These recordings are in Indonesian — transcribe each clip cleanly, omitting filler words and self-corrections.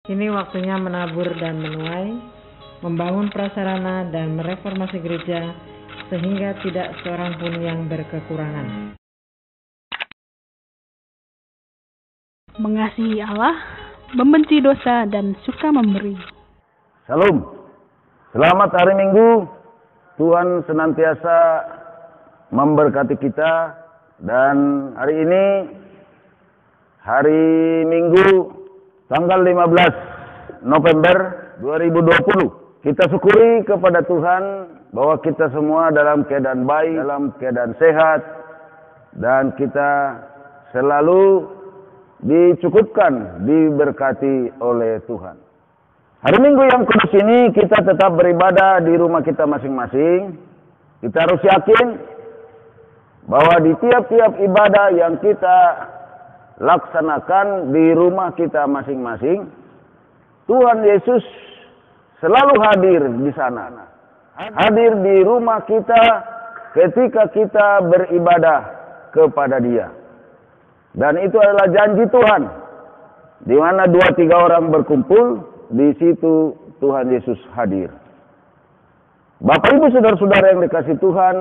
Kini waktunya menabur dan menuai, membangun prasarana dan mereformasi gereja sehingga tidak seorang pun yang berkekurangan. Mengasihi Allah, membenci dosa, dan suka memberi. Salam. Selamat hari Minggu. Tuhan senantiasa memberkati kita. Dan hari ini, hari Minggu, tanggal 15 November 2020. Kita syukuri kepada Tuhan bahwa kita semua dalam keadaan baik, dalam keadaan sehat. Dan kita selalu dicukupkan, diberkati oleh Tuhan. Hari Minggu yang kudus ini kita tetap beribadah di rumah kita masing-masing. Kita harus yakin bahwa di tiap-tiap ibadah yang kita laksanakan di rumah kita masing-masing, Tuhan Yesus selalu hadir di sana. Hadir di rumah kita ketika kita beribadah kepada Dia. Dan itu adalah janji Tuhan. Di mana 2-3 orang berkumpul, di situ Tuhan Yesus hadir. Bapak Ibu saudara-saudara yang dikasihi Tuhan,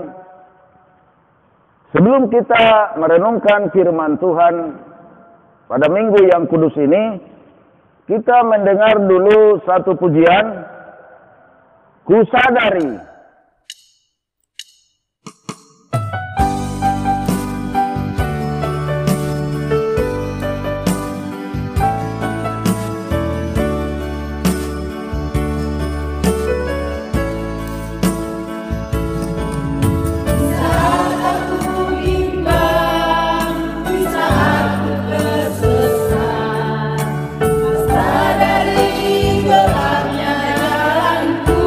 sebelum kita merenungkan firman Tuhan pada minggu yang kudus ini, kita mendengar dulu satu pujian, Ku Sadari. Sadari gelapnya jalanku.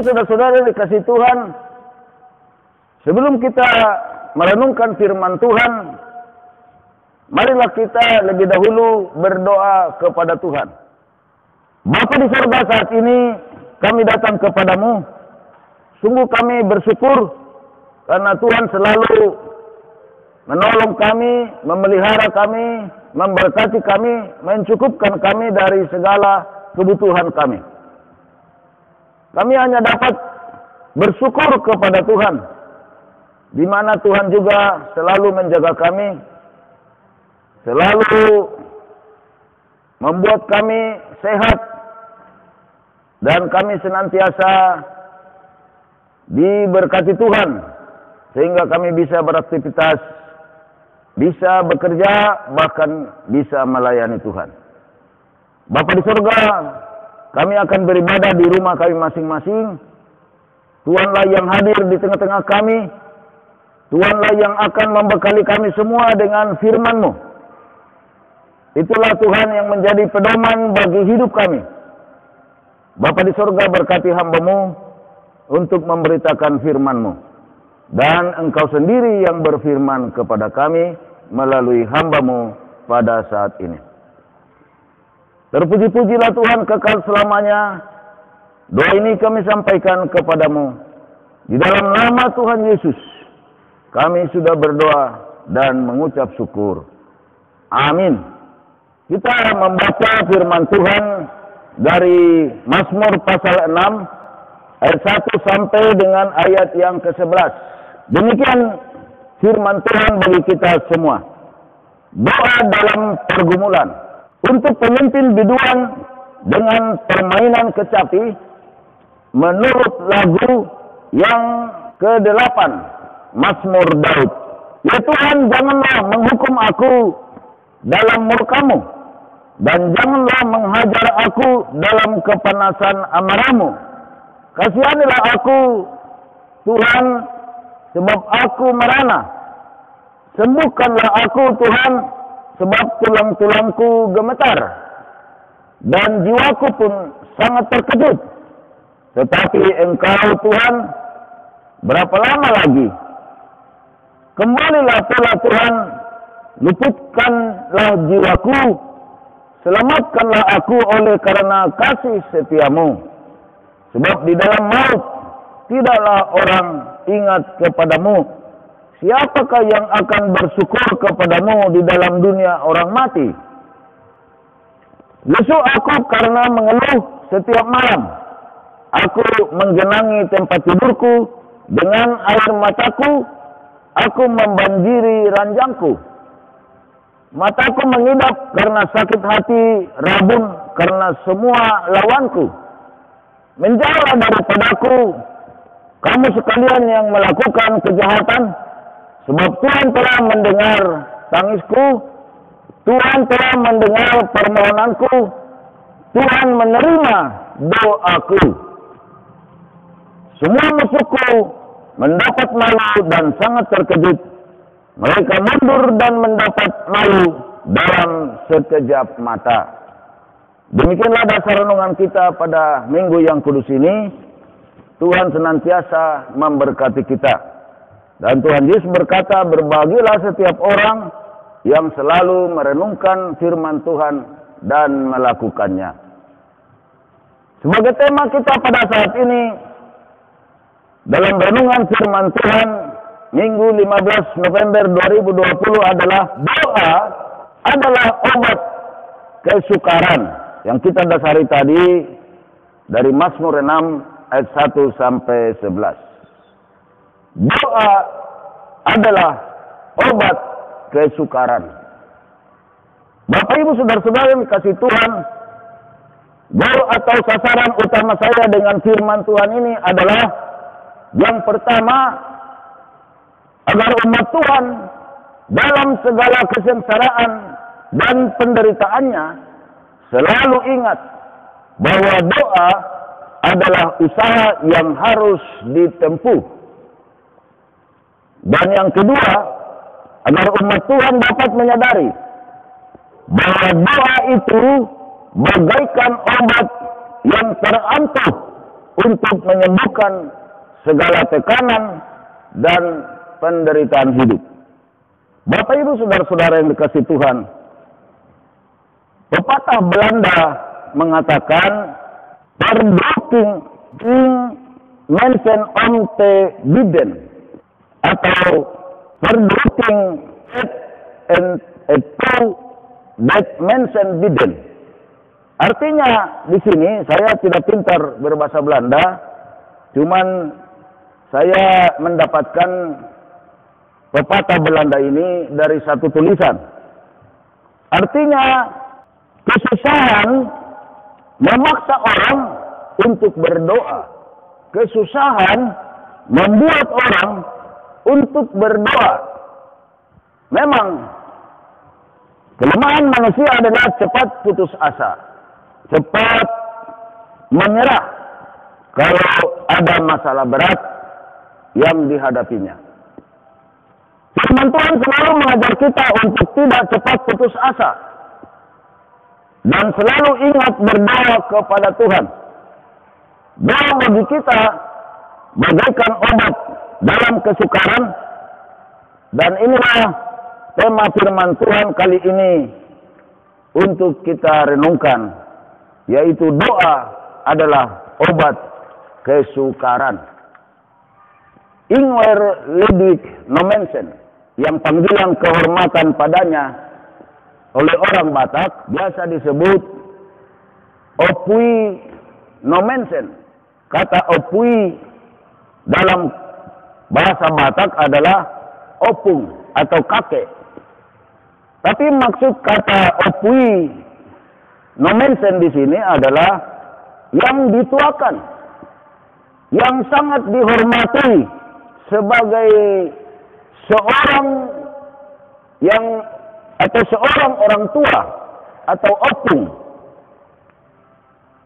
saudara-saudara dikasih Tuhan, sebelum kita merenungkan firman Tuhan, marilah kita lebih dahulu berdoa kepada Tuhan. Bapa di surga, saat ini kami datang kepadamu. Sungguh kami bersyukur karena Tuhan selalu menolong kami, memelihara kami, memberkati kami, mencukupkan kami dari segala kebutuhan kami. Kami hanya dapat bersyukur kepada Tuhan, di mana Tuhan juga selalu menjaga kami, selalu membuat kami sehat, dan kami senantiasa diberkati Tuhan, sehingga kami bisa beraktivitas, bisa bekerja, bahkan bisa melayani Tuhan. Bapa di surga, kami akan beribadah di rumah kami masing-masing. Tuhanlah yang hadir di tengah-tengah kami. Tuhanlah yang akan membekali kami semua dengan firman-Mu. Itulah Tuhan yang menjadi pedoman bagi hidup kami. Bapa di surga, berkati hamba-Mu untuk memberitakan firman-Mu. Dan Engkau sendiri yang berfirman kepada kami melalui hamba-Mu pada saat ini. Terpuji-pujilah Tuhan kekal selamanya. Doa ini kami sampaikan kepadamu di dalam nama Tuhan Yesus. Kami sudah berdoa dan mengucap syukur. Amin. Kita membaca firman Tuhan dari Mazmur pasal 6 ayat 1 sampai dengan ayat yang ke-11. Demikian firman Tuhan bagi kita semua. Doa dalam pergumulan. Untuk pengintil biduan dengan permainan kecapi, menurut lagu yang ke-8, Mazmur Daud. Ya Tuhan, janganlah menghukum aku dalam murka-Mu, dan janganlah menghajar aku dalam kepanasan amarah-Mu. Kasihanilah aku, Tuhan, sebab aku merana. Sembuhkanlah aku, Tuhan, sebab tulang-tulangku gemetar, dan jiwaku pun sangat terkejut. Tetapi Engkau, Tuhan, berapa lama lagi? Kembalilah pula, Tuhan, luputkanlah jiwaku, selamatkanlah aku oleh karena kasih setia-Mu. Sebab di dalam maut tidaklah orang ingat kepadamu. Siapakah yang akan bersyukur kepadamu di dalam dunia orang mati? Lesu aku karena mengeluh setiap malam. Aku menggenangi tempat tidurku dengan air mataku. Aku membanjiri ranjangku. Mataku mengidap karena sakit hati, rabun karena semua lawanku. Menjauhlah daripadaku, kamu sekalian yang melakukan kejahatan. Sebab Tuhan telah mendengar tangisku, Tuhan telah mendengar permohonanku, Tuhan menerima doaku. Semua musuhku mendapat malu dan sangat terkejut. Mereka mundur dan mendapat malu dalam sekejap mata. Demikianlah dasar renungan kita pada minggu yang kudus ini. Tuhan senantiasa memberkati kita. Dan Tuhan Yesus berkata, berbahagialah setiap orang yang selalu merenungkan firman Tuhan dan melakukannya. Sebagai tema kita pada saat ini, dalam renungan firman Tuhan, Minggu 15 November 2020 adalah doa adalah obat kesukaran. Yang kita dasari tadi dari Mazmur 6 ayat 1 sampai 11. Doa adalah obat kesukaran. Bapak Ibu saudara-saudara yang dikasihi Tuhan, goal atau sasaran utama saya dengan firman Tuhan ini adalah yang pertama, agar umat Tuhan dalam segala kesengsaraan dan penderitaannya selalu ingat bahwa doa adalah usaha yang harus ditempuh. Dan yang kedua, agar umat Tuhan dapat menyadari bahwa doa itu bagaikan obat yang terampuh untuk menyembuhkan segala tekanan dan penderitaan hidup. Bapak Ibu saudara-saudara yang dikasihi Tuhan, pepatah Belanda mengatakan verdrukking in mensen om te bieden, atau verdrukking et toe dat mensen bieden. Artinya di sini saya tidak pintar berbahasa Belanda, cuman saya mendapatkan pepatah Belanda ini dari satu tulisan. Artinya kesusahan memaksa orang untuk berdoa. Kesusahan membuat orang untuk berdoa. Memang kelemahan manusia adalah cepat putus asa, cepat menyerah kalau ada masalah berat yang dihadapinya. Firman Tuhan selalu mengajar kita untuk tidak cepat putus asa dan selalu ingat berdoa kepada Tuhan. Doa bagi kita bagaikan obat dalam kesukaran, dan inilah tema firman Tuhan kali ini untuk kita renungkan, yaitu doa adalah obat kesukaran. Ingwer Ludwig Nommensen, yang panggilan kehormatan padanya oleh orang Batak biasa disebut Opui Nommensen. Kata opui dalam bahasa Batak adalah opung atau kakek. Tapi maksud kata opui Nommensen di sini adalah yang dituakan, yang sangat dihormati sebagai seorang seorang orang tua atau opung.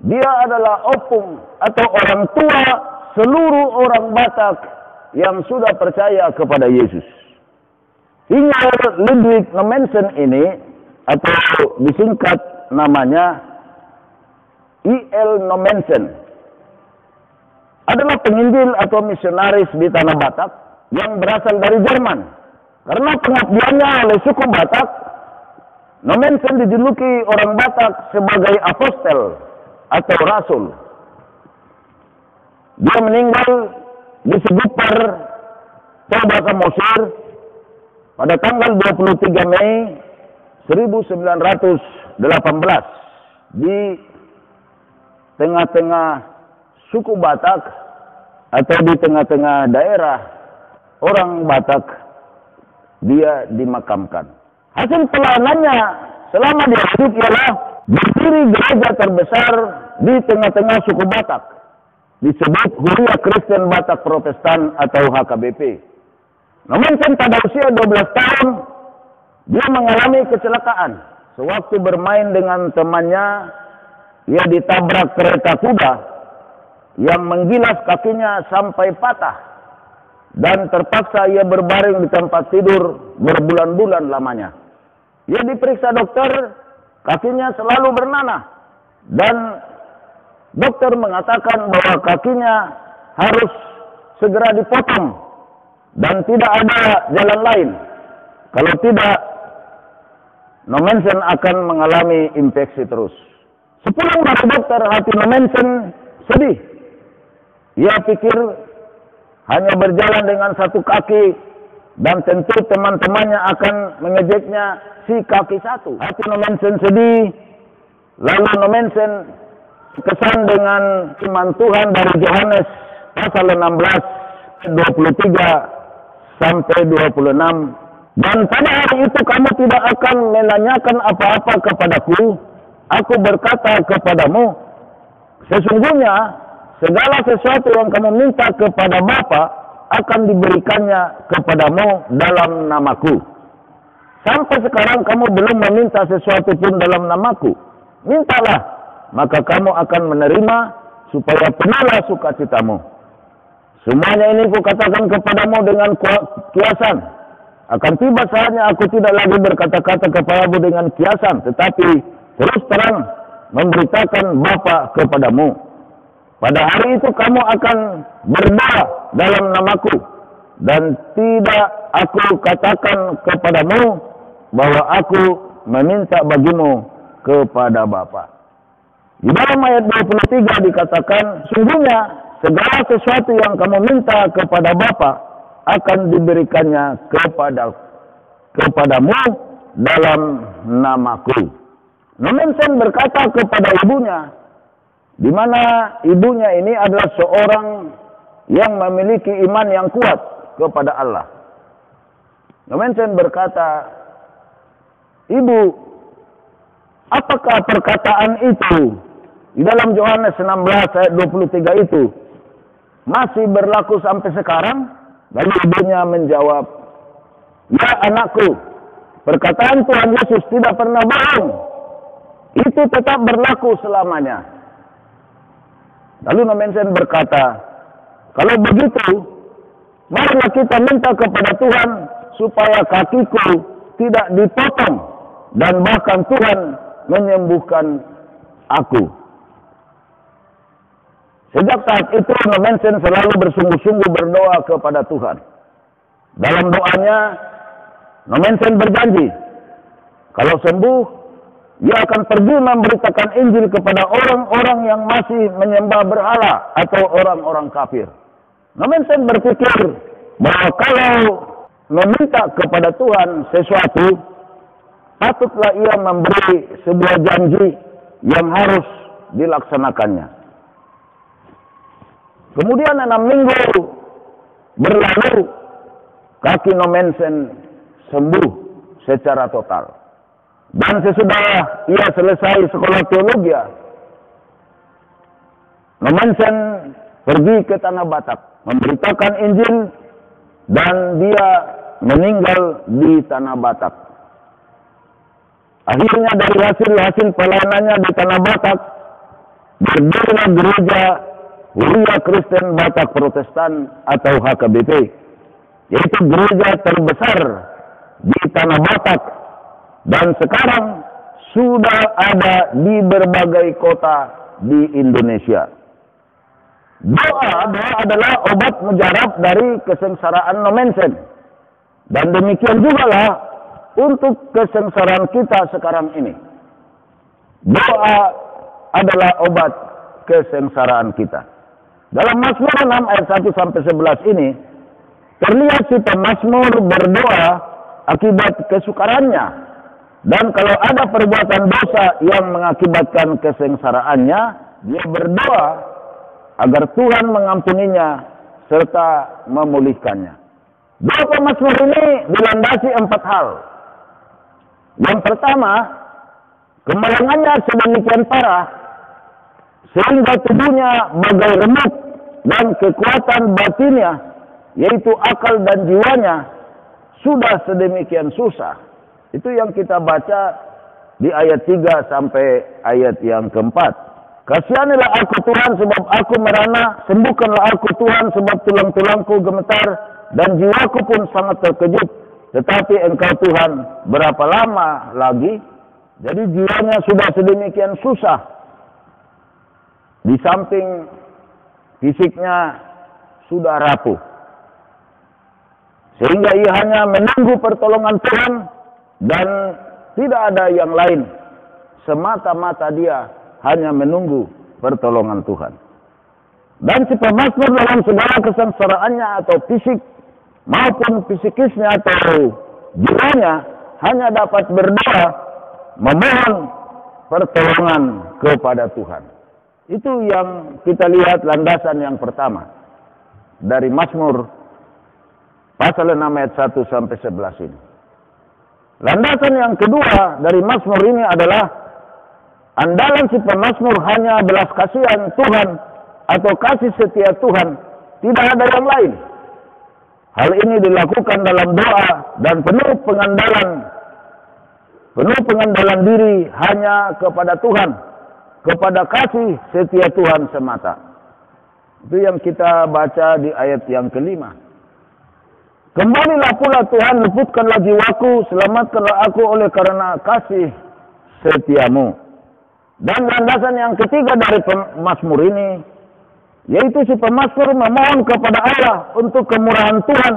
Dia adalah opung atau orang tua seluruh orang Batak yang sudah percaya kepada Yesus. Ingwer Ludwig Nommensen ini, atau disingkat namanya I.L. Nommensen, adalah penginjil atau misionaris di tanah Batak yang berasal dari Jerman. Karena pengabdiannya oleh suku Batak, Nommensen dijuluki orang Batak sebagai apostel atau rasul. Dia meninggal di Segupar, Tobasa Mesir pada tanggal 23 Mei 1918 di tengah-tengah suku Batak atau di tengah-tengah daerah orang Batak dia dimakamkan. Hasil pelayanannya selama dia hidup ialah berdiri gereja terbesar di tengah-tengah suku Batak, disebut Huria Kristen Batak Protestan atau HKBP. Nommensen pada usia 12 tahun dia mengalami kecelakaan. Sewaktu bermain dengan temannya, ia ditabrak kereta kuda yang menggilas kakinya sampai patah, dan terpaksa ia berbaring di tempat tidur berbulan-bulan lamanya. Ia diperiksa dokter, kakinya selalu bernanah, dan dokter mengatakan bahwa kakinya harus segera dipotong dan tidak ada jalan lain. Kalau tidak, Nommensen akan mengalami infeksi terus. Sepulang dari dokter, hati Nommensen sedih. Ia pikir hanya berjalan dengan satu kaki dan tentu teman-temannya akan mengejeknya si kaki satu. Hati Nommensen sedih. Lalu Nommensen kesan dengan firman Tuhan dari Yohanes pasal 16 23 sampai 26. Dan pada hari itu kamu tidak akan menanyakan apa-apa kepadaku. Aku berkata kepadamu, sesungguhnya segala sesuatu yang kamu minta kepada Bapa akan diberikannya kepadamu dalam namaku. Sampai sekarang kamu belum meminta sesuatu pun dalam namaku. Mintalah, maka kamu akan menerima supaya penuhlah sukacitamu. Semuanya ini kukatakan kepadamu dengan kiasan. Akan tiba saatnya aku tidak lagi berkata-kata kepadamu dengan kiasan, tetapi terus terang memberitakan Bapa kepadamu. Pada hari itu kamu akan berdoa dalam namaku, dan tidak aku katakan kepadamu bahwa aku meminta bagimu kepada Bapa. Di dalam ayat 23 dikatakan, sungguhnya segala sesuatu yang kamu minta kepada Bapa akan diberikannya kepadamu dalam namaku. Nomensen berkata kepada ibunya, di mana ibunya ini adalah seorang yang memiliki iman yang kuat kepada Allah. Nomensen berkata, Ibu, apakah perkataan itu di dalam Yohanes 16 ayat 23 itu masih berlaku sampai sekarang? Lalu ibunya menjawab, ya anakku, perkataan Tuhan Yesus tidak pernah bohong. Itu tetap berlaku selamanya. Lalu Nomensen berkata, kalau begitu, marilah kita minta kepada Tuhan supaya kakiku tidak dipotong dan bahkan Tuhan menyembuhkan aku. Sejak saat itu Nomensen selalu bersungguh-sungguh berdoa kepada Tuhan. Dalam doanya, Nomensen berjanji, kalau sembuh, dia akan pergi memberitakan Injil kepada orang-orang yang masih menyembah berhala atau orang-orang kafir. Nomensen berpikir bahwa kalau meminta kepada Tuhan sesuatu, patutlah ia memberi sebuah janji yang harus dilaksanakannya. Kemudian 6 minggu berlalu, kaki Nomensen sembuh secara total. Dan sesudah ia selesai sekolah teologi, Nomensen pergi ke Tanah Batak, memberitakan Injil, dan dia meninggal di Tanah Batak. Akhirnya dari hasil pelayanannya di Tanah Batak, berdirilah gereja Huria Kristen Batak Protestan atau HKBP, yaitu gereja terbesar di Tanah Batak, dan sekarang sudah ada di berbagai kota di Indonesia. Doa adalah obat mujarab dari kesengsaraan Nomensen. Dan demikian juga lah untuk kesengsaraan kita sekarang ini. Doa adalah obat kesengsaraan kita. Dalam Mazmur 6 ayat 1-11 ini, terlihat si pemazmur berdoa akibat kesukarannya. Dan kalau ada perbuatan dosa yang mengakibatkan kesengsaraannya, dia berdoa agar Tuhan mengampuninya serta memulihkannya. Doa pemazmur ini dilandasi 4 hal. Yang pertama, kemalangannya sedemikian parah sehingga tubuhnya bagai remuk dan kekuatan batinnya, yaitu akal dan jiwanya, sudah sedemikian susah. Itu yang kita baca di ayat 3 sampai ayat yang keempat. Kasihanilah aku Tuhan sebab aku merana, sembuhkanlah aku Tuhan sebab tulang-tulangku gemetar dan jiwaku pun sangat terkejut. Tetapi Engkau Tuhan berapa lama lagi? Jadi jiwanya sudah sedemikian susah. Di samping fisiknya sudah rapuh. Sehingga ia hanya menunggu pertolongan Tuhan dan tidak ada yang lain. Semata-mata dia hanya menunggu pertolongan Tuhan. Dan si pemazmur dalam segala kesengsaraannya atau fisik maupun psikisnya atau jiwanya hanya dapat berdoa memohon pertolongan kepada Tuhan. Itu yang kita lihat landasan yang pertama dari Mazmur pasal 6 ayat 1-11 ini. Landasan yang kedua dari Mazmur ini adalah andalan si pemazmur hanya belas kasihan Tuhan atau kasih setia Tuhan, tidak ada yang lain. Hal ini dilakukan dalam doa dan penuh pengandalan diri hanya kepada Tuhan, kepada kasih setia Tuhan semata. Itu yang kita baca di ayat yang kelima. Kembalilah pula Tuhan, luputkanlah jiwaku, selamatkanlah aku oleh karena kasih setiamu. Dan landasan yang ketiga dari Mazmur ini Yaitu si pemazmur memohon kepada Allah untuk kemurahan Tuhan,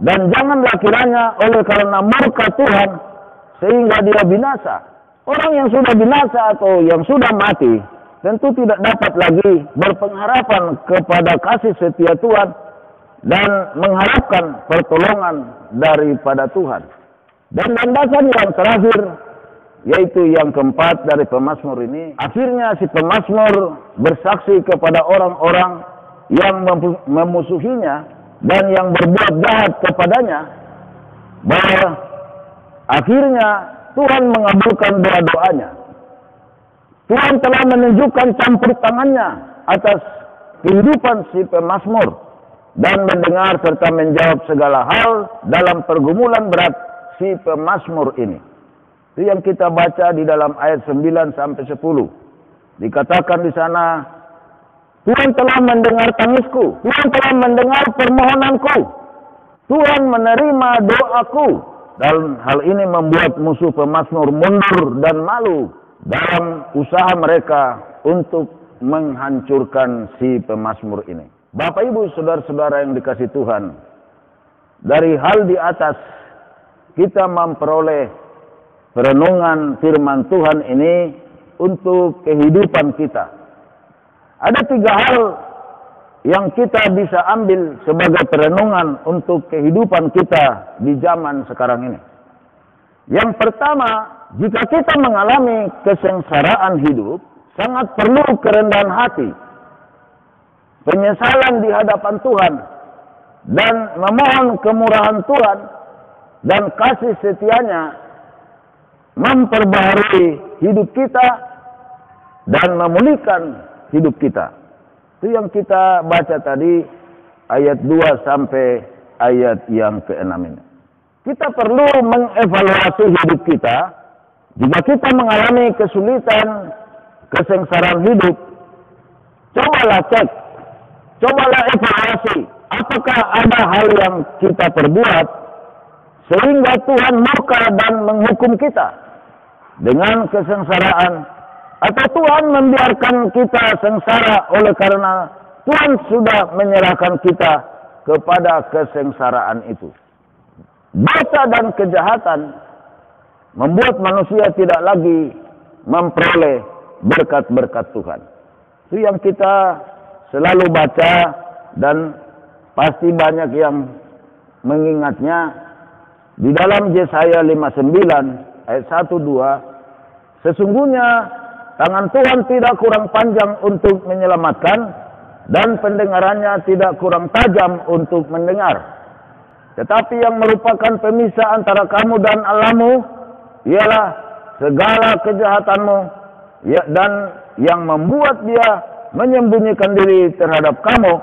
dan janganlah kiranya oleh karena murka Tuhan sehingga dia binasa. Orang yang sudah binasa atau yang sudah mati tentu tidak dapat lagi berpengharapan kepada kasih setia Tuhan dan mengharapkan pertolongan daripada Tuhan. Dan landasan yang terakhir, yaitu yang keempat dari pemazmur ini, akhirnya si pemazmur bersaksi kepada orang-orang yang memusuhinya dan yang berbuat jahat kepadanya, bahwa akhirnya Tuhan mengabulkan doa-doanya. Tuhan telah menunjukkan campur tangannya atas kehidupan si pemazmur dan mendengar serta menjawab segala hal dalam pergumulan berat si pemazmur ini. Itu yang kita baca di dalam ayat 9 sampai 10. Dikatakan di sana, Tuhan telah mendengar tangisku, Tuhan telah mendengar permohonanku, Tuhan menerima doaku. Dan hal ini membuat musuh pemazmur mundur dan malu dalam usaha mereka untuk menghancurkan si pemazmur ini. Bapak Ibu saudara-saudara yang dikasihi Tuhan, dari hal di atas kita memperoleh perenungan firman Tuhan ini untuk kehidupan kita. Ada 3 hal yang kita bisa ambil sebagai perenungan untuk kehidupan kita di zaman sekarang ini. Yang pertama, jika kita mengalami kesengsaraan hidup, sangat perlu kerendahan hati, penyesalan di hadapan Tuhan, dan memohon kemurahan Tuhan dan kasih setianya memperbaharui hidup kita dan memulihkan hidup kita. Itu yang kita baca tadi, ayat 2 sampai ayat yang ke-6 ini. Kita perlu mengevaluasi hidup kita. Jika kita mengalami kesulitan, kesengsaraan hidup, cobalah cek, cobalah evaluasi. Apakah ada hal yang kita perbuat sehingga Tuhan murka dan menghukum kita dengan kesengsaraan, atau Tuhan membiarkan kita sengsara oleh karena Tuhan sudah menyerahkan kita kepada kesengsaraan itu. Dosa dan kejahatan membuat manusia tidak lagi memperoleh berkat-berkat Tuhan. Itu yang kita selalu baca dan pasti banyak yang mengingatnya. Di dalam Yesaya 59 ayat 1-2, sesungguhnya tangan Tuhan tidak kurang panjang untuk menyelamatkan, dan pendengarannya tidak kurang tajam untuk mendengar. Tetapi yang merupakan pemisah antara kamu dan Allahmu ialah segala kejahatanmu, dan yang membuat dia menyembunyikan diri terhadap kamu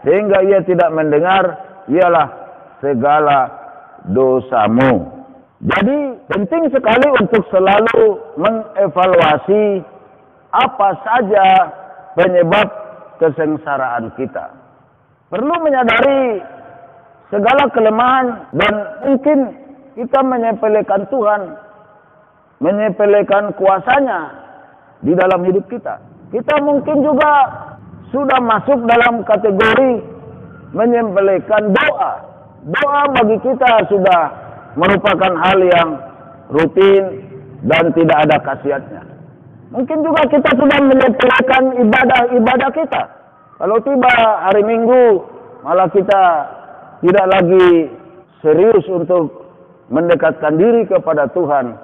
sehingga ia tidak mendengar ialah segala dosamu. Jadi penting sekali untuk selalu mengevaluasi apa saja penyebab kesengsaraan kita. Perlu menyadari segala kelemahan dan mungkin kita menyepelekan Tuhan, menyepelekan kuasanya di dalam hidup kita. Kita mungkin juga sudah masuk dalam kategori menyepelekan doa. Doa bagi kita sudah merupakan hal yang rutin dan tidak ada khasiatnya. Mungkin juga kita sudah menyepelekan ibadah-ibadah kita. Kalau tiba hari Minggu, malah kita tidak lagi serius untuk mendekatkan diri kepada Tuhan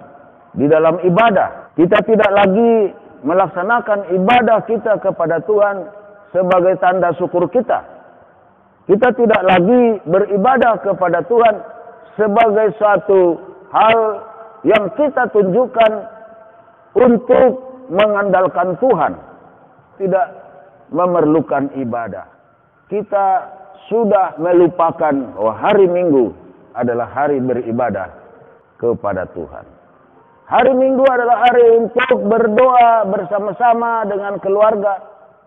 di dalam ibadah. Kita tidak lagi melaksanakan ibadah kita kepada Tuhan sebagai tanda syukur kita. Kita tidak lagi beribadah kepada Tuhan sebagai suatu hal yang kita tunjukkan untuk mengandalkan Tuhan, tidak memerlukan ibadah. Kita sudah melupakan bahwa hari Minggu adalah hari beribadah kepada Tuhan. Hari Minggu adalah hari untuk berdoa bersama-sama dengan keluarga,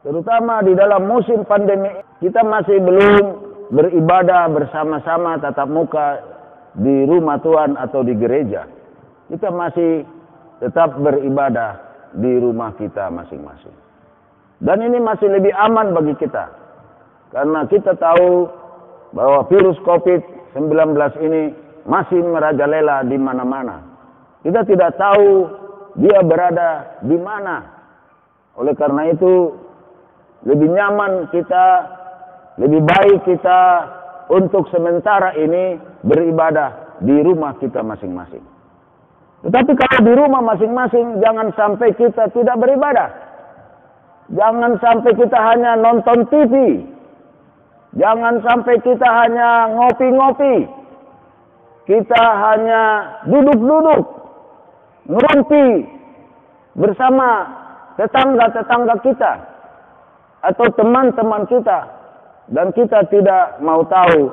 terutama di dalam musim pandemi. Kita masih belum beribadah bersama-sama tatap muka di rumah Tuhan atau di gereja. Kita masih tetap beribadah di rumah kita masing-masing. Dan ini masih lebih aman bagi kita. Karena kita tahu bahwa virus COVID-19 ini masih merajalela di mana-mana. Kita tidak tahu dia berada di mana. Oleh karena itu, lebih nyaman kita, lebih baik kita untuk sementara ini beribadah di rumah kita masing-masing. Tetapi kalau di rumah masing-masing, jangan sampai kita tidak beribadah. Jangan sampai kita hanya nonton TV. Jangan sampai kita hanya ngopi-ngopi. Kita hanya duduk-duduk, ngerumpi bersama tetangga-tetangga kita atau teman-teman kita, dan kita tidak mau tahu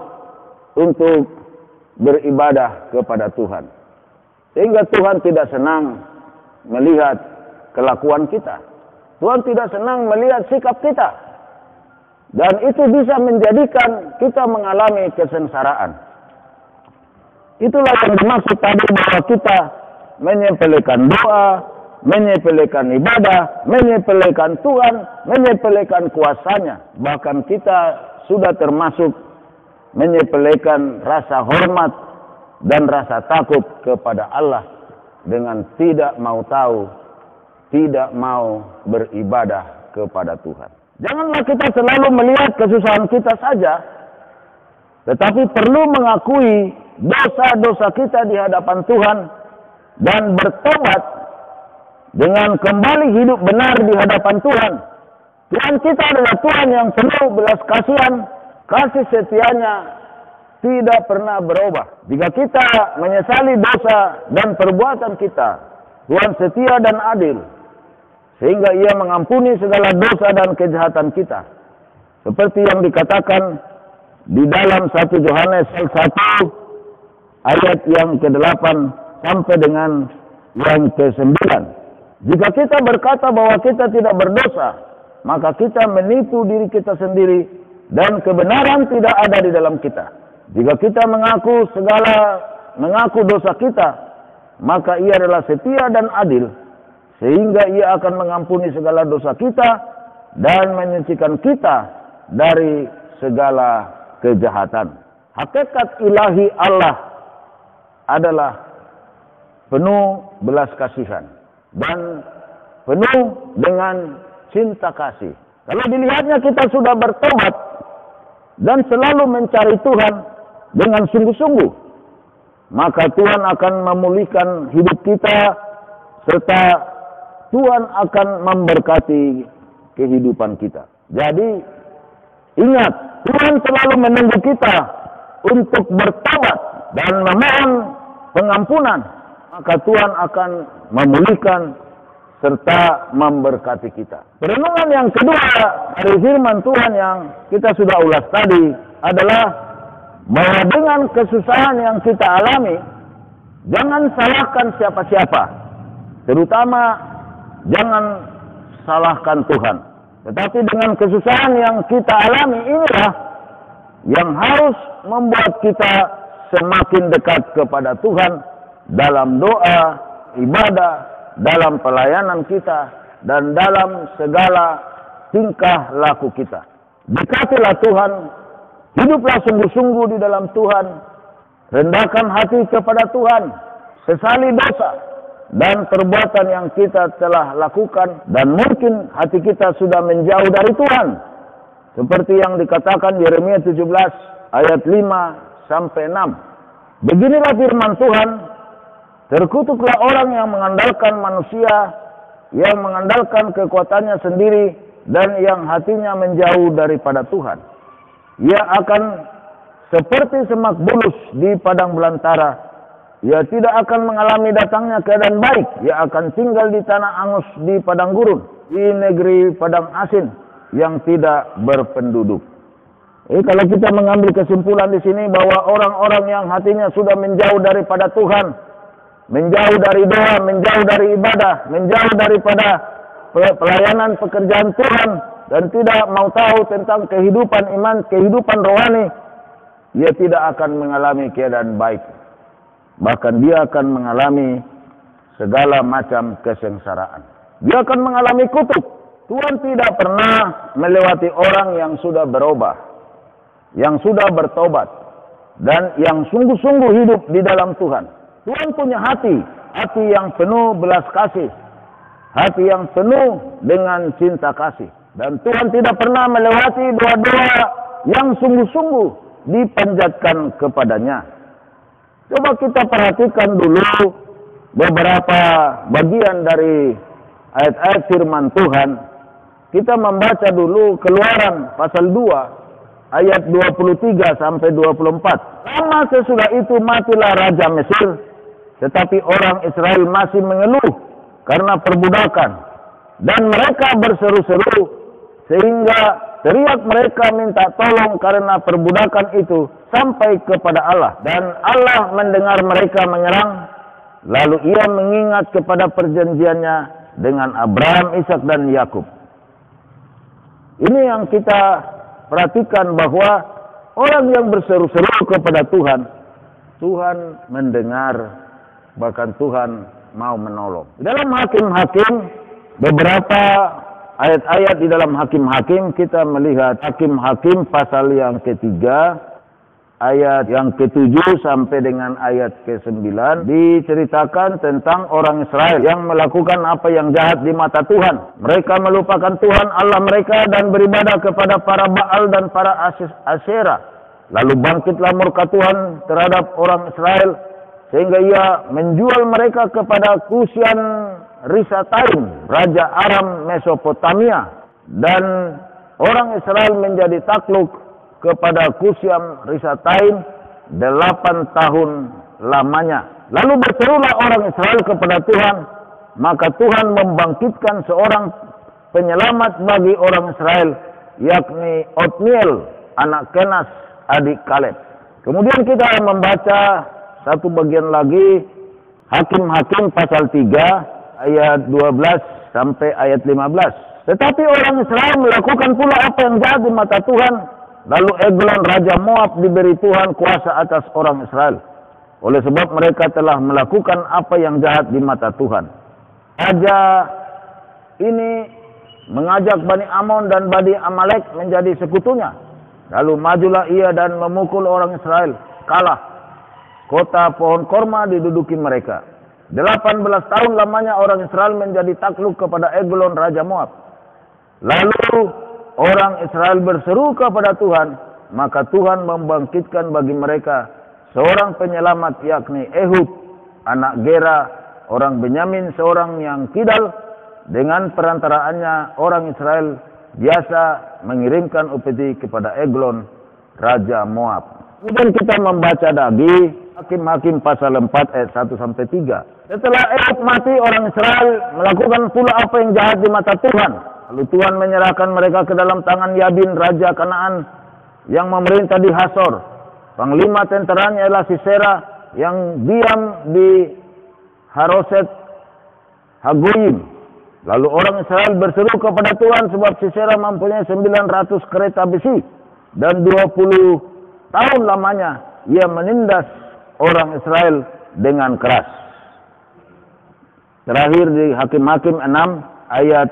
untuk beribadah kepada Tuhan. Sehingga Tuhan tidak senang melihat kelakuan kita. Tuhan tidak senang melihat sikap kita. Dan itu bisa menjadikan kita mengalami kesengsaraan. Itulah yang dimaksud tadi bahwa kita menyepelekan doa, menyepelekan ibadah, menyepelekan Tuhan, menyepelekan kuasanya. Bahkan kita sudah termasuk menyepelekan rasa hormat dan rasa takut kepada Allah dengan tidak mau tahu, tidak mau beribadah kepada Tuhan. Janganlah kita selalu melihat kesusahan kita saja, tetapi perlu mengakui dosa-dosa kita di hadapan Tuhan dan bertobat dengan kembali hidup benar di hadapan Tuhan. Tuhan kita adalah Tuhan yang penuh belas kasihan, kasih setianya tidak pernah berubah. Jika kita menyesali dosa dan perbuatan kita, Tuhan setia dan adil, sehingga Ia mengampuni segala dosa dan kejahatan kita. Seperti yang dikatakan di dalam 1 Yohanes 1 ayat yang ke-8 sampai dengan yang ke-9. Jika kita berkata bahwa kita tidak berdosa, maka kita menipu diri kita sendiri dan kebenaran tidak ada di dalam kita. Jika kita mengaku dosa kita, maka Ia adalah setia dan adil, sehingga Ia akan mengampuni segala dosa kita dan menyucikan kita dari segala kejahatan. Hakikat ilahi Allah adalah penuh belas kasihan dan penuh dengan cinta kasih. Kalau dilihatnya kita sudah bertobat dan selalu mencari Tuhan dengan sungguh-sungguh, maka Tuhan akan memulihkan hidup kita, serta Tuhan akan memberkati kehidupan kita. Jadi ingat, Tuhan selalu menunggu kita untuk bertobat dan memohon pengampunan, maka Tuhan akan memulihkan serta memberkati kita. Perenungan yang kedua dari firman Tuhan yang kita sudah ulas tadi adalah bahwa dengan kesusahan yang kita alami, jangan salahkan siapa-siapa, terutama jangan salahkan Tuhan. Tetapi dengan kesusahan yang kita alami inilah yang harus membuat kita semakin dekat kepada Tuhan dalam doa, ibadah, dalam pelayanan kita, dan dalam segala tingkah laku kita. Dekatilah Tuhan, hiduplah sungguh-sungguh di dalam Tuhan, rendahkan hati kepada Tuhan, sesali dosa dan perbuatan yang kita telah lakukan, dan mungkin hati kita sudah menjauh dari Tuhan. Seperti yang dikatakan Yeremia 17 ayat 5 sampai 6. Beginilah firman Tuhan, terkutuklah orang yang mengandalkan manusia, yang mengandalkan kekuatannya sendiri, dan yang hatinya menjauh daripada Tuhan. Ia akan seperti semak bulus di padang belantara. Ia tidak akan mengalami datangnya keadaan baik. Ia akan tinggal di tanah angus di padang gurun, di negeri padang asin yang tidak berpenduduk. Kalau kita mengambil kesimpulan di sini bahwa orang-orang yang hatinya sudah menjauh daripada Tuhan, menjauh dari doa, menjauh dari ibadah, menjauh daripada pelayanan pekerjaan Tuhan, dan tidak mau tahu tentang kehidupan iman, kehidupan rohani, ia tidak akan mengalami keadaan baik. Bahkan dia akan mengalami segala macam kesengsaraan. Dia akan mengalami kutuk. Tuhan tidak pernah melewati orang yang sudah berubah, yang sudah bertobat, dan yang sungguh-sungguh hidup di dalam Tuhan. Tuhan punya hati yang penuh belas kasih, hati yang penuh dengan cinta kasih. Dan Tuhan tidak pernah melewati doa-doa yang sungguh-sungguh dipanjatkan kepadanya. Coba kita perhatikan dulu beberapa bagian dari ayat-ayat firman Tuhan. Kita membaca dulu Keluaran pasal 2 ayat 23 sampai 24. Lama sesudah itu matilah Raja Mesir, tetapi orang Israel masih mengeluh karena perbudakan. Dan mereka berseru-seru sehingga teriak mereka minta tolong karena perbudakan itu sampai kepada Allah. Dan Allah mendengar mereka menyerang, lalu ia mengingat kepada perjanjiannya dengan Abraham, Ishak dan Yakub. Ini yang kita perhatikan, bahwa orang yang berseru-seru kepada Tuhan, Tuhan mendengar, bahkan Tuhan mau menolong. Di dalam Hakim-Hakim, beberapa ayat-ayat di dalam Hakim-Hakim, kita melihat Hakim-Hakim pasal yang ketiga, ayat yang ke-7 sampai dengan ayat ke-9, diceritakan tentang orang Israel yang melakukan apa yang jahat di mata Tuhan. Mereka melupakan Tuhan Allah mereka dan beribadah kepada para Baal dan para Asyera. Lalu bangkitlah murka Tuhan terhadap orang Israel, sehingga ia menjual mereka kepada Kusyan Risataim, Raja Aram Mesopotamia. Dan orang Israel menjadi takluk kepada Kusyan Risataim 8 tahun lamanya. Lalu berserulah orang Israel kepada Tuhan, maka Tuhan membangkitkan seorang penyelamat bagi orang Israel, yakni Otniel, anak Kenas, adik Kaleb. Kemudian kita membaca satu bagian lagi, Hakim-Hakim pasal 3 ayat 12 sampai ayat 15. Tetapi orang Israel melakukan pula apa yang jahat di mata Tuhan. Lalu Eglon Raja Moab diberi Tuhan kuasa atas orang Israel, oleh sebab mereka telah melakukan apa yang jahat di mata Tuhan. Raja ini mengajak Bani Amon dan Bani Amalek menjadi sekutunya. Lalu majulah ia dan memukul orang Israel, kalah. Kota pohon korma diduduki mereka. 18 tahun lamanya orang Israel menjadi takluk kepada Eglon Raja Moab. Lalu orang Israel berseru kepada Tuhan, maka Tuhan membangkitkan bagi mereka seorang penyelamat, yakni Ehud, anak Gera, orang Benyamin, seorang yang kidal. Dengan perantaraannya orang Israel biasa mengirimkan upeti kepada Eglon, Raja Moab. Kemudian kita membaca lagi Hakim-Hakim pasal 4 ayat 1 sampai 3. Setelah Ehud mati, orang Israel melakukan pula apa yang jahat di mata Tuhan. Lalu Tuhan menyerahkan mereka ke dalam tangan Yabin, Raja Kanaan, yang memerintah di Hasor. Panglima tentaranya ialah Sisera, yang diam di Haroset Hagoyim. Lalu orang Israel berseru kepada Tuhan, sebab Sisera mempunyai 900 kereta besi. Dan 20 tahun lamanya ia menindas orang Israel dengan keras. Terakhir di Hakim-Hakim 6 ayat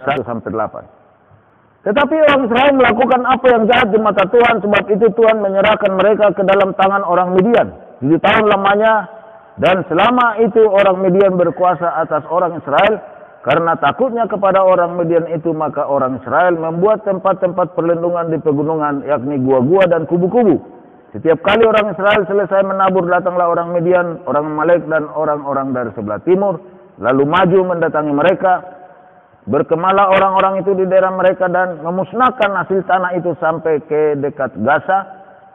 1 sampai 8. Tetapi orang Israel melakukan apa yang jahat di mata Tuhan, sebab itu Tuhan menyerahkan mereka ke dalam tangan orang Midian 7 tahun lamanya. Dan selama itu orang Midian berkuasa atas orang Israel. Karena takutnya kepada orang Midian itu, maka orang Israel membuat tempat-tempat perlindungan di pegunungan, yakni gua-gua dan kubu-kubu. Setiap kali orang Israel selesai menabur, datanglah orang Midian, orang Amalek dan orang-orang dari sebelah timur, lalu maju mendatangi mereka. Berkemalah orang-orang itu di daerah mereka dan memusnahkan hasil tanah itu sampai ke dekat Gaza,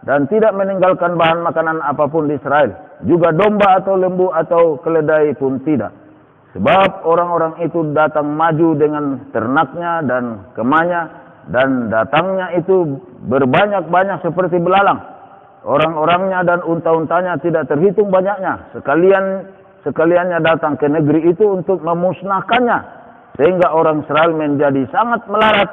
dan tidak meninggalkan bahan makanan apapun di Israel, juga domba atau lembu atau keledai pun tidak. Sebab orang-orang itu datang maju dengan ternaknya dan kemahnya, dan datangnya itu berbanyak-banyak seperti belalang. Orang-orangnya dan unta-untanya tidak terhitung banyaknya. Sekaliannya datang ke negeri itu untuk memusnahkannya. Sehingga orang Israel menjadi sangat melarat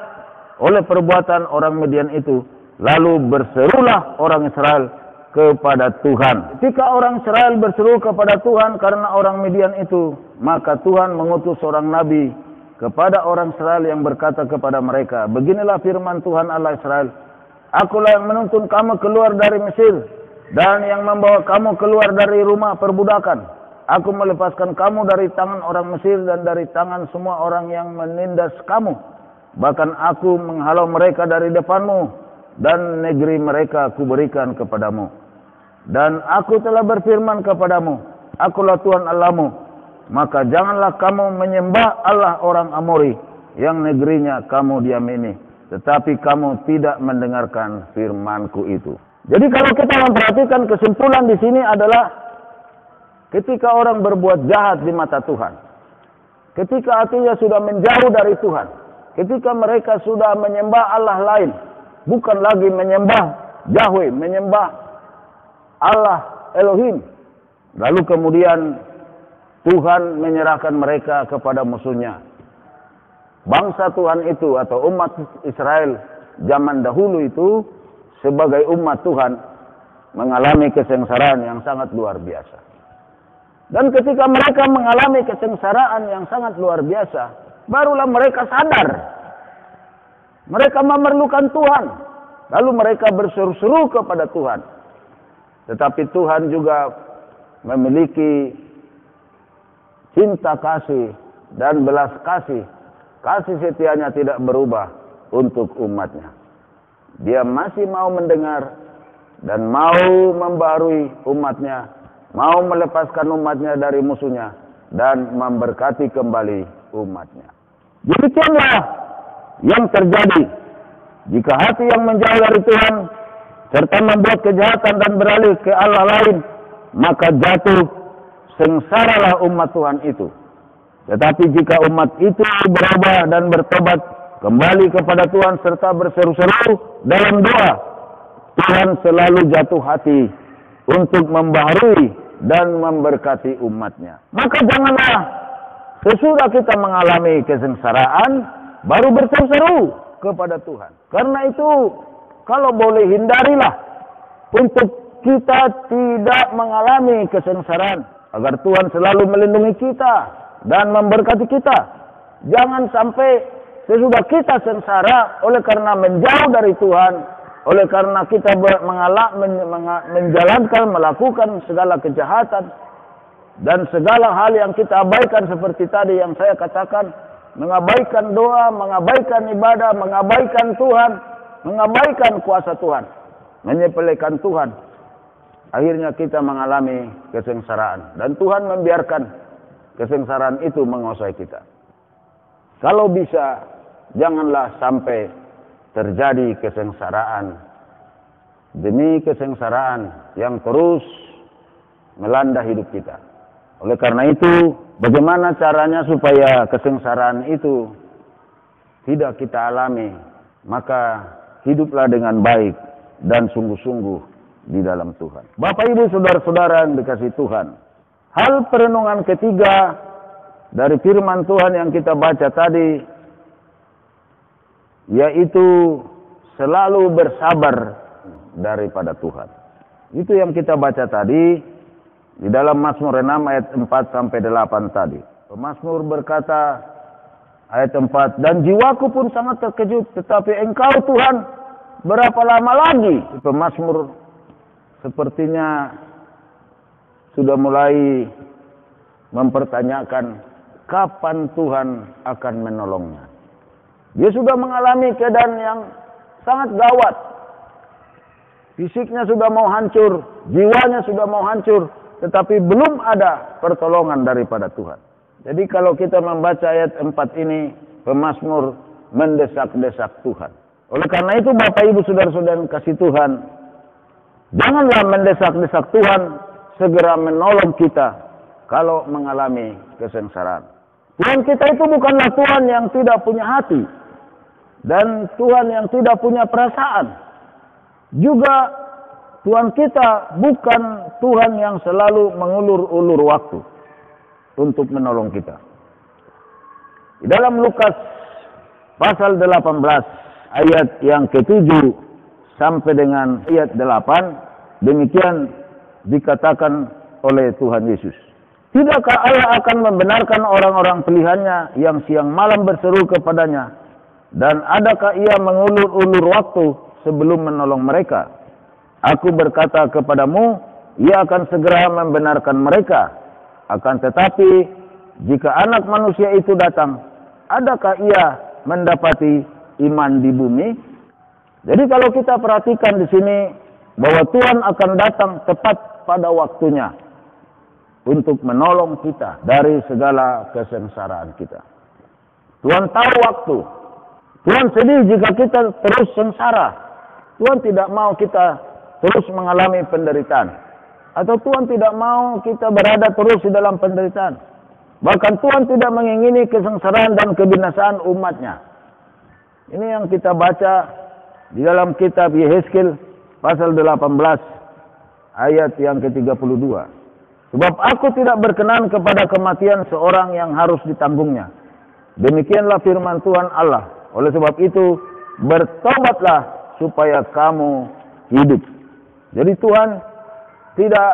oleh perbuatan orang Midian itu. Lalu berserulah orang Israel kepada Tuhan. Ketika orang Israel berseru kepada Tuhan karena orang Midian itu, maka Tuhan mengutus seorang nabi kepada orang Israel yang berkata kepada mereka, beginilah firman Tuhan Allah Israel, akulah yang menuntun kamu keluar dari Mesir, dan yang membawa kamu keluar dari rumah perbudakan. Aku melepaskan kamu dari tangan orang Mesir dan dari tangan semua orang yang menindas kamu. Bahkan aku menghalau mereka dari depanmu, dan negeri mereka kuberikan kepadamu. Dan aku telah berfirman kepadamu, akulah Tuhan Allahmu. Maka janganlah kamu menyembah Allah orang Amori yang negerinya kamu diam ini. Tetapi kamu tidak mendengarkan firmanku itu. Jadi kalau kita memperhatikan kesimpulan di sini adalah ketika orang berbuat jahat di mata Tuhan. Ketika hatinya sudah menjauh dari Tuhan. Ketika mereka sudah menyembah Allah lain. Bukan lagi menyembah Yahweh, menyembah Allah Elohim. Lalu kemudian Tuhan menyerahkan mereka kepada musuhnya. Bangsa Tuhan itu atau umat Israel zaman dahulu itu sebagai umat Tuhan mengalami kesengsaraan yang sangat luar biasa. Dan ketika mereka mengalami kesengsaraan yang sangat luar biasa, barulah mereka sadar. Mereka memerlukan Tuhan. Lalu mereka berseru-seru kepada Tuhan. Tetapi Tuhan juga memiliki cinta kasih dan belas kasih. Kasih setianya tidak berubah untuk umatnya. Dia masih mau mendengar dan mau membarui umatnya. Mau melepaskan umatnya dari musuhnya. Dan memberkati kembali umatnya. Demikianlah yang terjadi. Jika hati yang menjauh dari Tuhan serta membuat kejahatan dan beralih ke Allah lain, maka jatuh sengsaralah umat Tuhan itu. Tetapi jika umat itu berubah dan bertobat kembali kepada Tuhan serta berseru-seru dalam doa, Tuhan selalu jatuh hati untuk membaharui dan memberkati umatnya. Maka janganlah sesudah kita mengalami kesengsaraan baru berseru-seru kepada Tuhan. Karena itu kalau boleh hindarilah untuk kita tidak mengalami kesengsaraan, agar Tuhan selalu melindungi kita dan memberkati kita. Jangan sampai sesudah kita sengsara oleh karena menjauh dari Tuhan, oleh karena kita menjalankan, melakukan segala kejahatan dan segala hal yang kita abaikan seperti tadi yang saya katakan, mengabaikan doa, mengabaikan ibadah, mengabaikan Tuhan, mengabaikan kuasa Tuhan, menyepelekan Tuhan. Akhirnya kita mengalami kesengsaraan. Dan Tuhan membiarkan kesengsaraan itu menguasai kita. Kalau bisa, janganlah sampai terjadi kesengsaraan demi kesengsaraan yang terus melanda hidup kita. Oleh karena itu, bagaimana caranya supaya kesengsaraan itu tidak kita alami? Maka hiduplah dengan baik dan sungguh-sungguh di dalam Tuhan. Bapak Ibu saudara-saudara yang dikasihi Tuhan. Hal perenungan ketiga dari firman Tuhan yang kita baca tadi, yaitu selalu bersabar daripada Tuhan. Itu yang kita baca tadi di dalam Mazmur 6 ayat 4 sampai 8 tadi. Pemazmur berkata ayat 4, dan jiwaku pun sangat terkejut, tetapi Engkau Tuhan berapa lama lagi? Pemazmur sepertinya sudah mulai mempertanyakan kapan Tuhan akan menolongnya. Dia sudah mengalami keadaan yang sangat gawat. Fisiknya sudah mau hancur, jiwanya sudah mau hancur, tetapi belum ada pertolongan daripada Tuhan. Jadi kalau kita membaca ayat 4 ini, pemazmur mendesak-desak Tuhan. Oleh karena itu Bapak Ibu saudara-saudara kasih Tuhan, janganlah mendesak-desak Tuhan segera menolong kita kalau mengalami kesengsaraan. Tuhan kita itu bukanlah Tuhan yang tidak punya hati dan Tuhan yang tidak punya perasaan. Juga Tuhan kita bukan Tuhan yang selalu mengulur-ulur waktu untuk menolong kita. Di dalam Lukas pasal 18 ayat yang ke-7 sampai dengan ayat 8, demikian dikatakan oleh Tuhan Yesus. Tidakkah Allah akan membenarkan orang-orang pilihannya yang siang malam berseru kepadanya? Dan adakah ia mengulur-ulur waktu sebelum menolong mereka? Aku berkata kepadamu, ia akan segera membenarkan mereka. Akan tetapi, jika anak manusia itu datang, adakah ia mendapati iman di bumi? Jadi kalau kita perhatikan di sini, bahwa Tuhan akan datang tepat pada waktunya untuk menolong kita dari segala kesengsaraan kita. Tuhan tahu waktu. Tuhan sedih jika kita terus sengsara. Tuhan tidak mau kita terus mengalami penderitaan. Atau Tuhan tidak mau kita berada terus di dalam penderitaan. Bahkan Tuhan tidak mengingini kesengsaraan dan kebinasaan umatnya. Ini yang kita baca di dalam kitab Yehezkiel pasal 18 ayat yang ke-32. Sebab aku tidak berkenan kepada kematian seorang yang harus ditanggungnya. Demikianlah firman Tuhan Allah. Oleh sebab itu, bertobatlah supaya kamu hidup. Jadi Tuhan tidak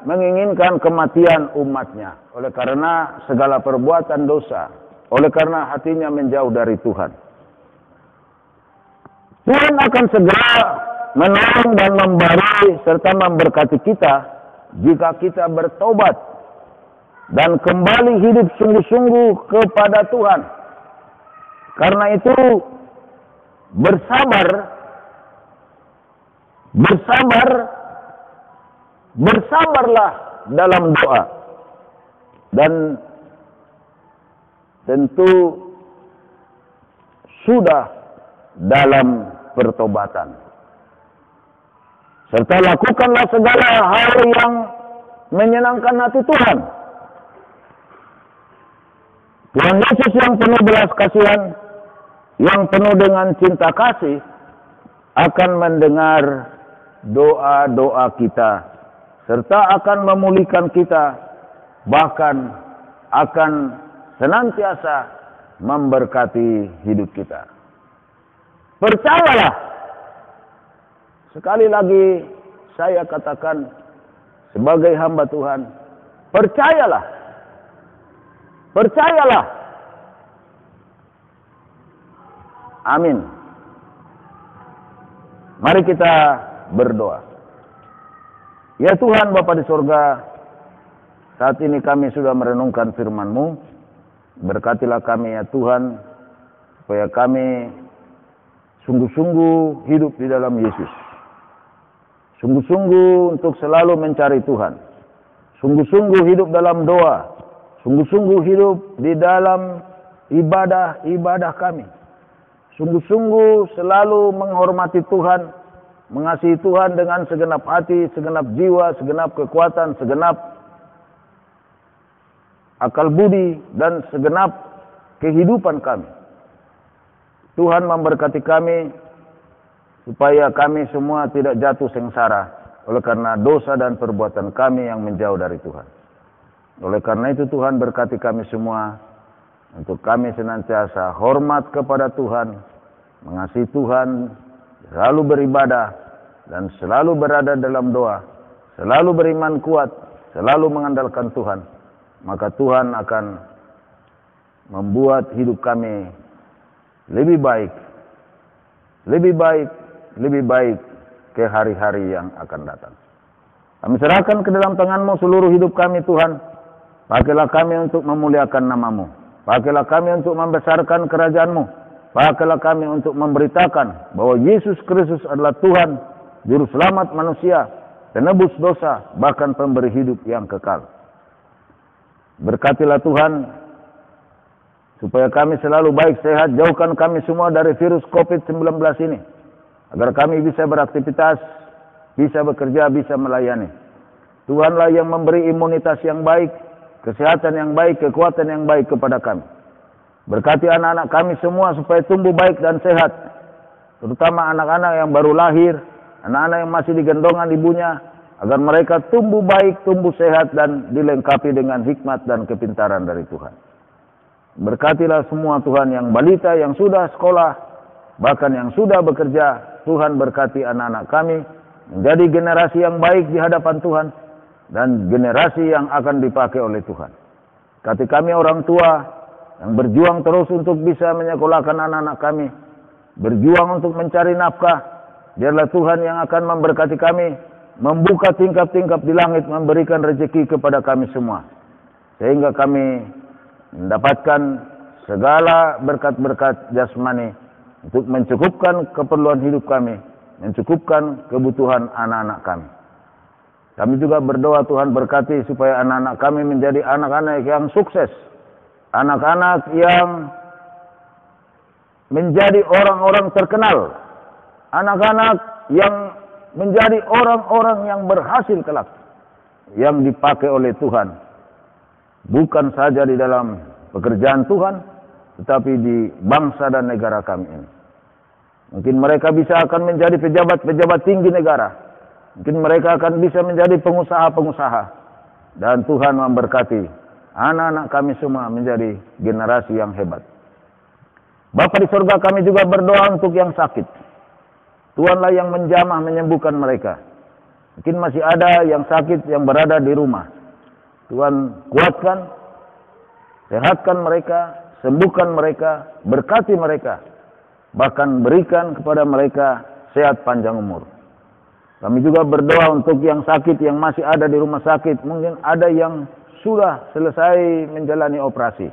menginginkan kematian umatnya. Oleh karena segala perbuatan dosa. Oleh karena hatinya menjauh dari Tuhan. Tuhan akan segera menolong dan memberi serta memberkati kita jika kita bertobat dan kembali hidup sungguh-sungguh kepada Tuhan. Karena itu bersabarlah dalam doa. Dan tentu sudah dalam pertobatan. Serta lakukanlah segala hal yang menyenangkan hati Tuhan. Tuhan Yesus yang penuh belas kasihan, yang penuh dengan cinta kasih, akan mendengar doa-doa kita, serta akan memulihkan kita, bahkan akan senantiasa memberkati hidup kita. Percayalah. Sekali lagi saya katakan sebagai hamba Tuhan, percayalah. Percayalah. Amin. Mari kita berdoa. Ya Tuhan Bapa di sorga, saat ini kami sudah merenungkan firman-Mu. Berkatilah kami ya Tuhan, supaya kami sungguh-sungguh hidup di dalam Yesus. Sungguh-sungguh untuk selalu mencari Tuhan. Sungguh-sungguh hidup dalam doa. Sungguh-sungguh hidup di dalam ibadah-ibadah kami. Sungguh-sungguh selalu menghormati Tuhan, mengasihi Tuhan dengan segenap hati, segenap jiwa, segenap kekuatan, segenap akal budi, dan segenap kehidupan kami. Tuhan memberkati kami, supaya kami semua tidak jatuh sengsara oleh karena dosa dan perbuatan kami yang menjauh dari Tuhan. Oleh karena itu Tuhan berkati kami semua, untuk kami senantiasa hormat kepada Tuhan, mengasihi Tuhan, selalu beribadah, dan selalu berada dalam doa, selalu beriman kuat, selalu mengandalkan Tuhan. Maka Tuhan akan membuat hidup kami lebih baik, lebih baik, lebih baik ke hari-hari yang akan datang. Kami serahkan ke dalam tangan-Mu seluruh hidup kami Tuhan. Pakailah kami untuk memuliakan nama-Mu. Pakailah kami untuk membesarkan kerajaan-Mu. Pakailah kami untuk memberitakan bahwa Yesus Kristus adalah Tuhan, Juru Selamat manusia, penebus dosa, bahkan pemberi hidup yang kekal. Berkatilah Tuhan, supaya kami selalu baik sehat, jauhkan kami semua dari virus COVID-19 ini. Agar kami bisa beraktivitas, bisa bekerja, bisa melayani. Tuhanlah yang memberi imunitas yang baik, kesehatan yang baik, kekuatan yang baik kepada kami. Berkati anak-anak kami semua supaya tumbuh baik dan sehat. Terutama anak-anak yang baru lahir, anak-anak yang masih digendongan ibunya. Agar mereka tumbuh baik, tumbuh sehat, dan dilengkapi dengan hikmat dan kepintaran dari Tuhan. Berkatilah semua Tuhan yang balita, yang sudah sekolah, bahkan yang sudah bekerja. Tuhan berkati anak-anak kami menjadi generasi yang baik di hadapan Tuhan, dan generasi yang akan dipakai oleh Tuhan. Kati kami orang tua yang berjuang terus untuk bisa menyekolahkan anak-anak kami, berjuang untuk mencari nafkah, biarlah Tuhan yang akan memberkati kami, membuka tingkap-tingkap di langit, memberikan rezeki kepada kami semua, sehingga kami mendapatkan segala berkat-berkat jasmani untuk mencukupkan keperluan hidup kami, mencukupkan kebutuhan anak-anak kami. Kami juga berdoa Tuhan berkati supaya anak-anak kami menjadi anak-anak yang sukses, anak-anak yang menjadi orang-orang terkenal, anak-anak yang menjadi orang-orang yang berhasil kelak, yang dipakai oleh Tuhan, bukan saja di dalam pekerjaan Tuhan, tetapi di bangsa dan negara kami ini. Mungkin mereka bisa akan menjadi pejabat-pejabat tinggi negara. Mungkin mereka akan bisa menjadi pengusaha-pengusaha. Dan Tuhan memberkati anak-anak kami semua menjadi generasi yang hebat. Bapa di surga, kami juga berdoa untuk yang sakit. Tuhanlah yang menjamah menyembuhkan mereka. Mungkin masih ada yang sakit yang berada di rumah. Tuhan kuatkan, sehatkan mereka, sembuhkan mereka, berkati mereka, bahkan berikan kepada mereka sehat panjang umur. Kami juga berdoa untuk yang sakit yang masih ada di rumah sakit. Mungkin ada yang sudah selesai menjalani operasi.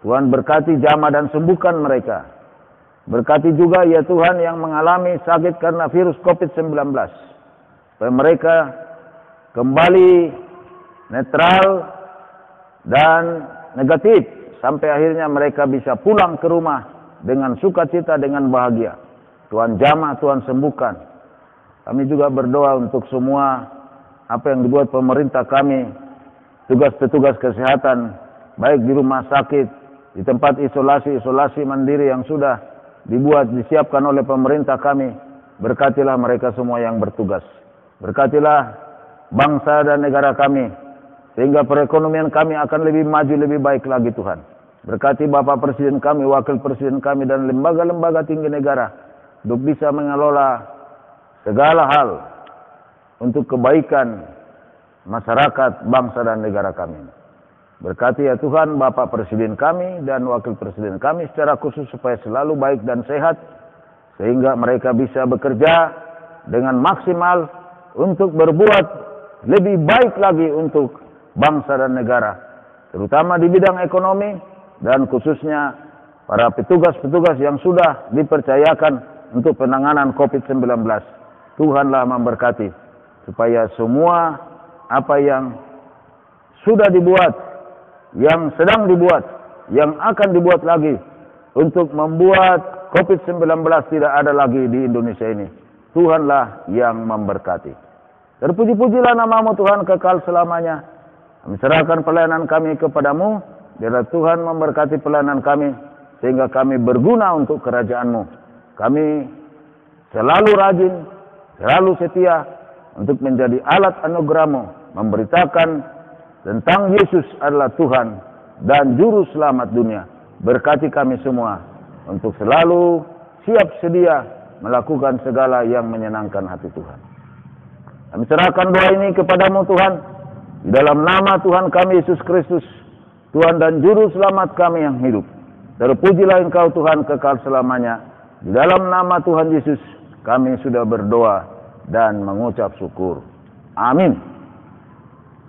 Tuhan berkati jamah dan sembuhkan mereka. Berkati juga ya Tuhan yang mengalami sakit karena virus COVID-19. Supaya mereka kembali netral dan negatif, sampai akhirnya mereka bisa pulang ke rumah dengan sukacita, dengan bahagia. Tuhan jamah, Tuhan sembuhkan. Kami juga berdoa untuk semua apa yang dibuat pemerintah kami, tugas-petugas kesehatan, baik di rumah sakit, di tempat isolasi mandiri yang sudah dibuat, disiapkan oleh pemerintah kami. Berkatilah mereka semua yang bertugas. Berkatilah bangsa dan negara kami, sehingga perekonomian kami akan lebih maju, lebih baik lagi Tuhan. Berkati Bapak Presiden kami, Wakil Presiden kami, dan lembaga-lembaga tinggi negara untuk bisa mengelola segala hal untuk kebaikan masyarakat, bangsa dan negara kami. Berkati ya Tuhan Bapak Presiden kami dan Wakil Presiden kami secara khusus supaya selalu baik dan sehat, sehingga mereka bisa bekerja dengan maksimal untuk berbuat lebih baik lagi untuk bangsa dan negara, terutama di bidang ekonomi, dan khususnya para petugas-petugas yang sudah dipercayakan untuk penanganan COVID-19. Tuhanlah memberkati supaya semua apa yang sudah dibuat, yang sedang dibuat, yang akan dibuat lagi untuk membuat COVID-19 tidak ada lagi di Indonesia ini, Tuhanlah yang memberkati. Terpuji-pujilah nama-Mu Tuhan kekal selamanya. Kami serahkan pelayanan kami kepadamu, biarlah Tuhan memberkati pelayanan kami, sehingga kami berguna untuk kerajaan-Mu. Kami selalu rajin, selalu setia untuk menjadi alat anugerah-Mu, memberitakan tentang Yesus adalah Tuhan dan Juru Selamat dunia. Berkati kami semua untuk selalu siap sedia melakukan segala yang menyenangkan hati Tuhan. Kami serahkan doa ini kepadamu Tuhan, di dalam nama Tuhan kami Yesus Kristus, Tuhan dan Juru Selamat kami yang hidup. Terpujilah Engkau Tuhan kekal selamanya. Di dalam nama Tuhan Yesus kami sudah berdoa dan mengucap syukur. Amin.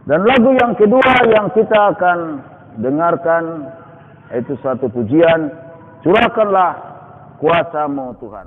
Dan lagu yang kedua yang kita akan dengarkan, itu satu pujian, curahkanlah kuasa-Mu Tuhan.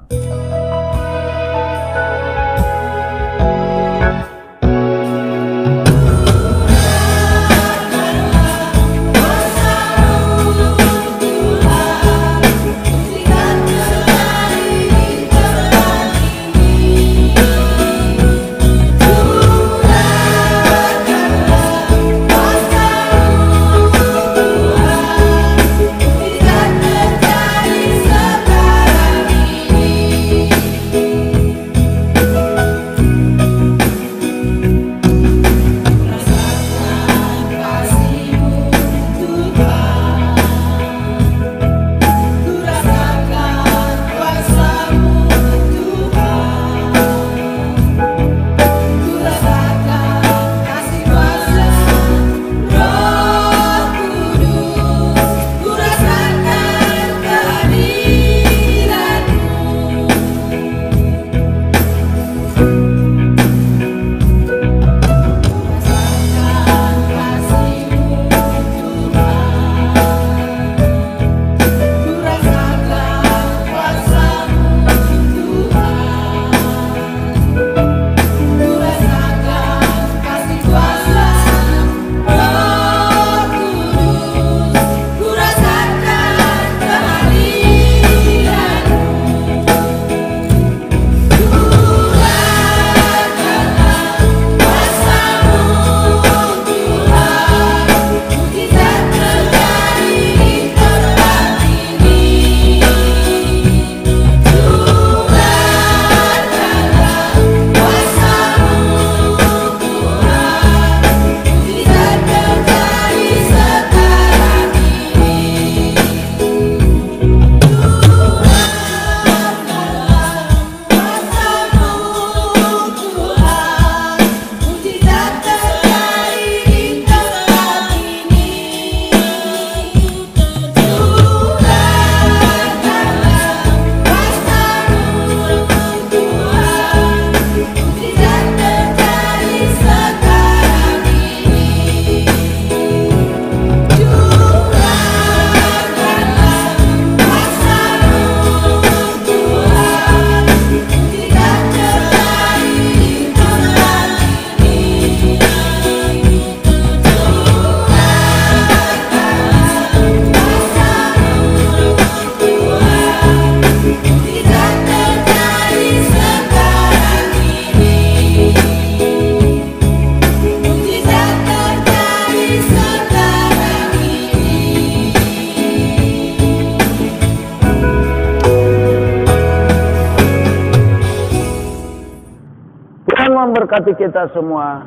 memberkati kita semua.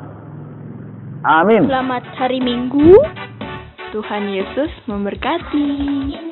Amin. Selamat hari Minggu. Tuhan Yesus memberkati.